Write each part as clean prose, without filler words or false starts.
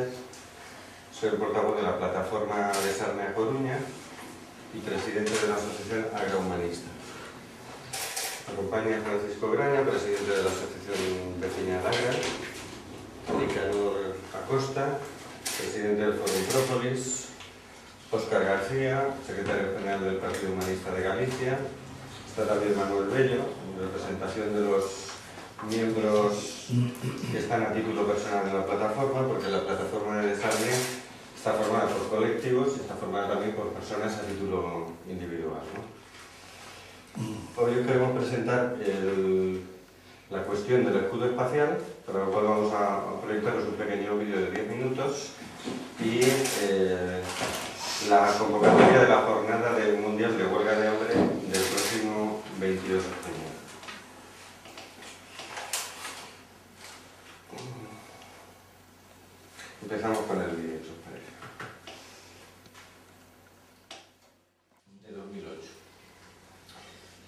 Sánchez, soy el portavoz de la plataforma de Sarne a Coruña y presidente de la asociación agrohumanista. Me acompaña Francisco Graña, presidente de la asociación vecinal Agra, Nicanor Acosta, presidente del Foro Imprópolis, Óscar García, secretario general del Partido Humanista de Galicia. Está también Manuel Bello, en representación de los miembros que están a título personal en la plataforma, porque la plataforma de Sarne está formada por colectivos y está formada también por personas a título individual, ¿no? Hoy queremos presentar la cuestión del escudo espacial, para lo cual vamos a proyectaros un pequeño vídeo de 10 minutos y la convocatoria de la jornada mundial de huelga de hambre del próximo 22 de junio. Empezamos con el vídeo, ¿os parece? De 2008.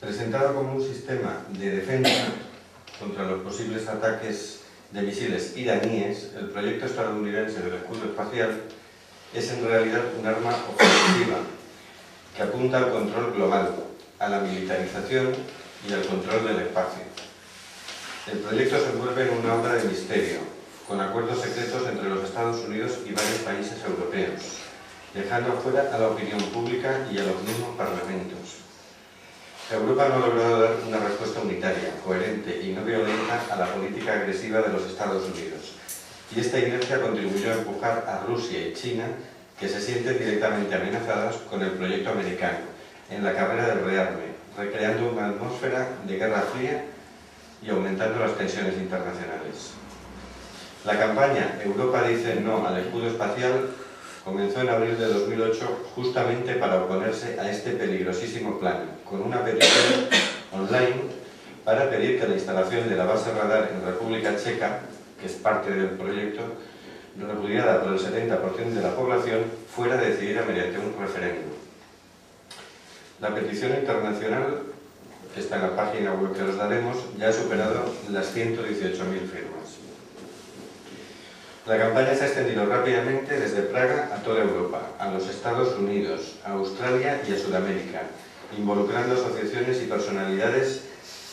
Presentado como un sistema de defensa contra los posibles ataques de misiles iraníes, el proyecto estadounidense del escudo espacial es en realidad un arma ofensiva que apunta al control global, a la militarización y al control del espacio. El proyecto se envuelve en una obra de misterio, con acuerdos secretos entre los Estados Unidos y varios países europeos, dejando afuera a la opinión pública y a los mismos parlamentos. Europa no ha logrado dar una respuesta unitaria, coherente y no violenta a la política agresiva de los Estados Unidos. Y esta inercia contribuyó a empujar a Rusia y China, que se sienten directamente amenazadas con el proyecto americano, en la carrera del rearme, recreando una atmósfera de guerra fría y aumentando las tensiones internacionales. La campaña Europa dice no al escudo espacial comenzó en abril de 2008 justamente para oponerse a este peligrosísimo plan, con una petición online para pedir que la instalación de la base radar en República Checa, que es parte del proyecto, repudiada por el 70% de la población, fuera decidida mediante un referéndum. La petición internacional, que está en la página web que os daremos, ya ha superado las 118.000 firmas. La campaña se ha extendido rápidamente desde Praga a toda Europa, a los Estados Unidos, a Australia y a Sudamérica, involucrando asociaciones y personalidades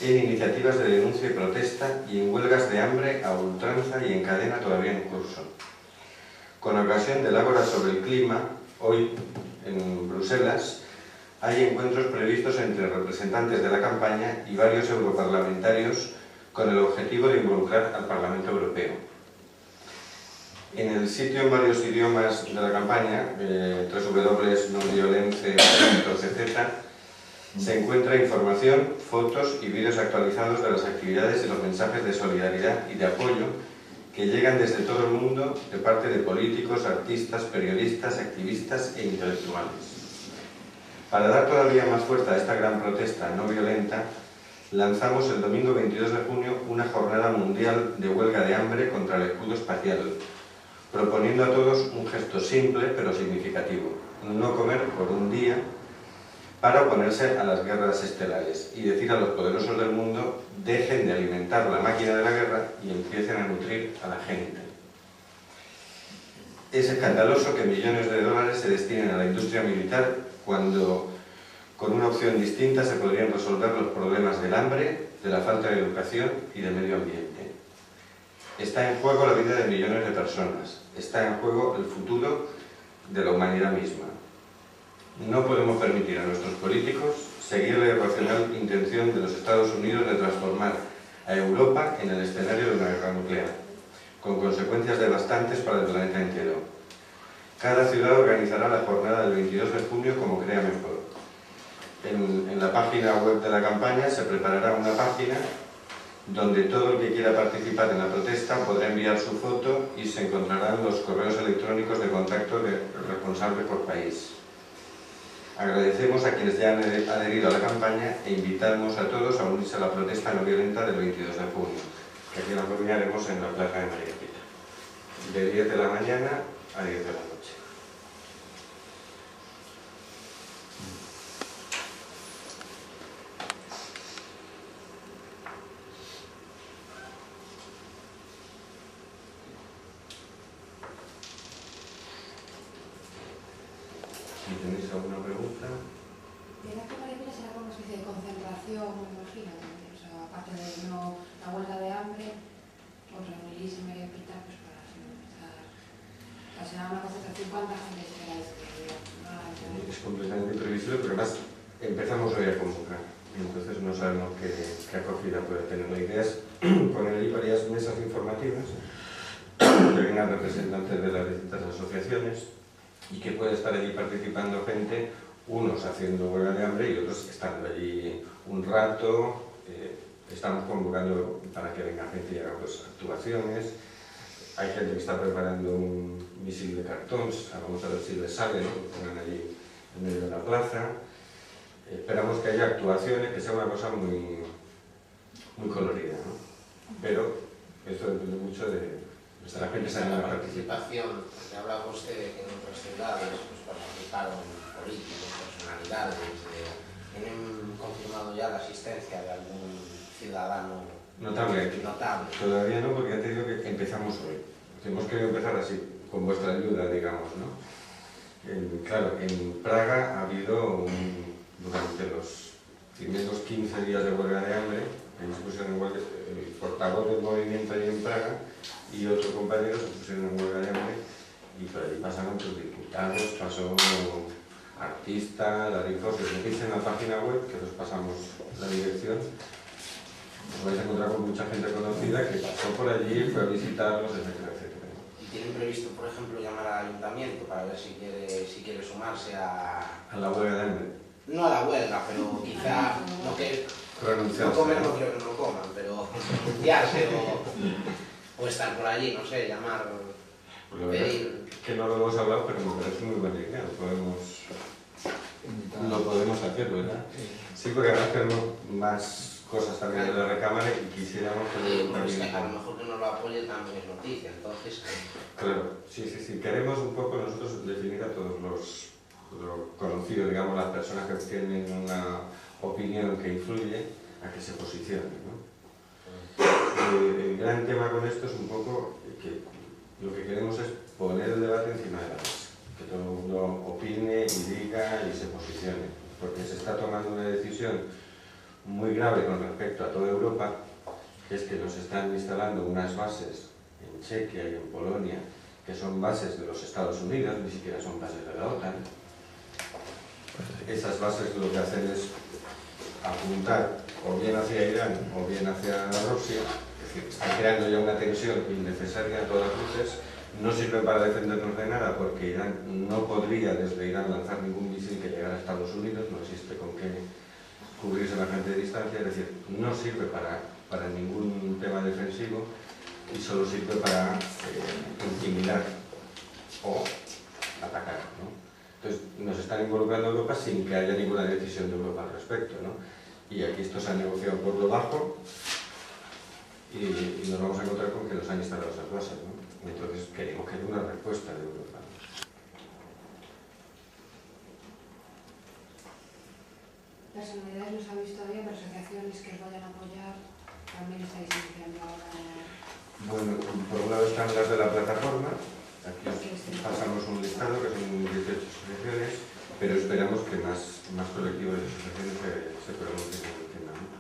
en iniciativas de denuncia y protesta y en huelgas de hambre a ultranza y en cadena todavía en curso. Con ocasión del Ágora sobre el clima, hoy en Bruselas, hay encuentros previstos entre representantes de la campaña y varios europarlamentarios con el objetivo de involucrar al Parlamento Europeo. En el sitio en varios idiomas de la campaña, www.nonviolence.cz, se encuentra información, fotos y vídeos actualizados de las actividades y los mensajes de solidaridad y de apoyo que llegan desde todo el mundo de parte de políticos, artistas, periodistas, activistas e intelectuales. Para dar todavía más fuerza a esta gran protesta no violenta, lanzamos el domingo 22 de junio una jornada mundial de huelga de hambre contra el escudo espacial, proponiendo a todos un gesto simple pero significativo: no comer por un día, para oponerse a las guerras estelares y decir a los poderosos del mundo: dejen de alimentar la máquina de la guerra y empiecen a nutrir a la gente. Es escandaloso que millones de dólares se destinen a la industria militar cuando con una opción distinta se podrían resolver los problemas del hambre, de la falta de educación y del medio ambiente. Está en juego la vida de millones de personas, está en juego el futuro de la humanidad misma. No podemos permitir a nuestros políticos seguir la irracional intención de los Estados Unidos de transformar a Europa en el escenario de una guerra nuclear, con consecuencias devastantes para el planeta entero. Cada ciudad organizará la jornada del 22 de junio como crea mejor. En la página web de la campaña se preparará una página donde todo el que quiera participar en la protesta podrá enviar su foto y se encontrarán los correos electrónicos de contacto del responsable por país. Agradecemos a quienes ya han adherido a la campaña e invitamos a todos a unirse a la protesta no violenta del 22 de junio, que aquí la culminaremos en la Plaza de María Pita, de 10 de la mañana a 10 de la noche. Si tenéis alguna pregunta. ¿Era que Maribel será como una especie de concentración, me imagino? O sea, aparte de no la huelga de hambre, os reunirís en medio de Pita, pues para empezar. O sea, será una concentración. ¿Cuánta gente esperáis que haga? Es completamente imprevisible, pero además empezamos hoy a convocar. Entonces no sabemos qué acogida puede tener. La idea es poner ahí varias mesas informativas que vengan representantes de las distintas asociaciones y que pueda estar allí participando gente, unos haciendo huelga de hambre y otros estando allí un rato. Estamos convocando para que venga gente y haga pues, actuaciones. Hay gente que está preparando un misil de cartón, vamos a ver si les sale, ¿no? Que pongan allí en medio de la plaza. Esperamos que haya actuaciones, que sea una cosa muy colorida, ¿no? Pero esto depende mucho de la gente saliendo a participar. Porque habla usted de que en otras ciudades pues, participaron políticos, personalidades, ¿tienen confirmado ya la asistencia de algún ciudadano notable? Todavía no, porque ya te digo que empezamos hoy. Hemos querido empezar así, con vuestra ayuda, digamos, ¿no? Claro, en Praga ha habido, durante los primeros 15 días de huelga de hambre, ahí se pusieron en huelga, el portavoz del movimiento ahí en Praga y otro compañero se pusieron en huelga de hambre y por allí pasaron otros diputados, pasó artistas, la Rifos, lo que hice en la página web, que os pasamos la dirección, os vais a encontrar con mucha gente conocida que pasó por allí, fue a visitarlos, etcétera, etcétera. ¿Y tienen previsto, por ejemplo, llamar al ayuntamiento para ver si quiere sumarse a la huelga de hambre? No a la huelga, pero quizá no que no comer, no creo que no coman, pero pronunciarse o estar por allí, no sé, llamar, pues pedir. Que no lo hemos hablado, pero me parece muy buena idea, lo podemos hacer, ¿verdad? Sí, porque ahora tenemos más cosas también de la recámara y quisiéramos que también... A lo mejor que no lo apoye también es noticia, entonces... Claro, sí. Queremos un poco nosotros definir a todos los conocidos, digamos, las personas que tienen una opinión que influye, a que se posicionen, ¿no? El gran tema con esto es un poco que lo que queremos es poner el debate encima de la mesa, que todo el mundo opine y diga y se posicione, porque se está tomando una decisión muy grave con respecto a toda Europa, que es que nos están instalando unas bases en Chequia y en Polonia, que son bases de los Estados Unidos, ni siquiera son bases de la OTAN. Esas bases lo que hacen es apuntar o bien hacia Irán o bien hacia Rusia, es decir, está creando ya una tensión innecesaria a todas luces. No sirve para defendernos de nada porque Irán no podría desde Irán lanzar ningún misil que llegara a Estados Unidos, no existe con qué cubrirse bastante distancia, es decir, no sirve para ningún tema defensivo y solo sirve para intimidar o atacar, ¿no? Entonces nos están involucrando a Europa sin que haya ninguna decisión de Europa al respecto, ¿no? Y aquí esto se ha negociado por lo bajo y nos vamos a encontrar con que nos han instalado esas bases, ¿no? Entonces queremos que haya una respuesta de Europa. Personalidades no sabéis todavía, pero asociaciones que os vayan a apoyar, también estáis iniciando ahora. Bueno, por un lado están las de la plataforma, aquí pasamos un listado que son 18 asociaciones, pero esperamos que más colectivos de asociaciones se pronuncien en el tema, ¿no?